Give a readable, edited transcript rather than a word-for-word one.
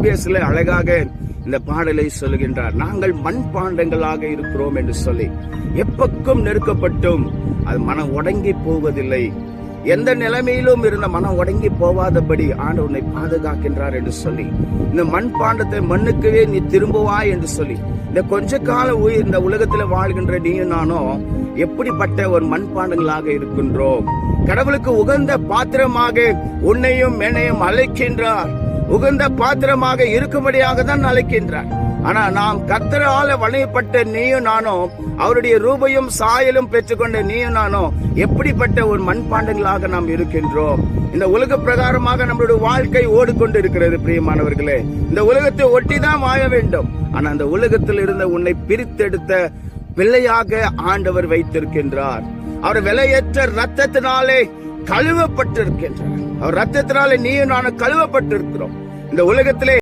எபேசிலே அழகாக இந்த பாடலை சொல்லுகின்றார். நாங்கள் மண்பாண்டங்களாக இருக்கிறோம் என்று சொல்லி, எப்பக்கும் நெருக்கப்பட்டும் அது மனம் உடங்கி போவதில்லை. எந்த நிலைமையிலும் இருந்த மனம் உடங்கி போவாதபடி ஆண்டவர் உன்னை பாதுகாக்கின்றார் என்று சொல்லி, இந்த மண்பாண்டத்தை மண்ணுக்குவே நீ திரும்புவாய் என்று சொல்லி, இந்த கொஞ்ச கால உயிர் இந்த உலகத்துல வாழ்கின்ற நீயும் நானும் எப்படிப்பட்ட ஒரு மண்பாண்டங்களாக இருக்கின்றோம். கடவுளுக்கு உகந்த பாத்திரமாக உன்னையும் என்னையும் அழைக்கின்றார். உகந்த பாத்திரமாக இருக்கும்படியாக தான் அழைக்கின்றார். ஆனா நாம் கர்த்தரால வணையப்பட்ட நீயும் நானும், அவருடைய ரூபையும் சாயலும் பெற்றுக்கொண்ட நீயும் நானும் எப்படிப்பட்ட ஒரு மண்பாண்டங்களாக நாம் இருக்கின்றோம். இந்த உலக பிரகாரமாக நம்மளுடைய வாழ்க்கை ஓடிக்கொண்டு இருக்கிறது. பிரியமானவர்களே, இந்த உலகத்தை ஒட்டிதான் வாழ வேண்டும். ஆனா அந்த உலகத்தில் இருந்த உன்னை பிரித்தெடுத்த பிள்ளையாக ஆண்டவர் வைத்திருக்கின்றார். அவர் விலையற்ற ரத்தத்தினாலே கழுவப்பட்டிருக்கின்றார். அவர் ரத்தத்தினாலே நீயும் நானும் கழுவப்பட்டிருக்கிறோம். இந்த உலகத்திலே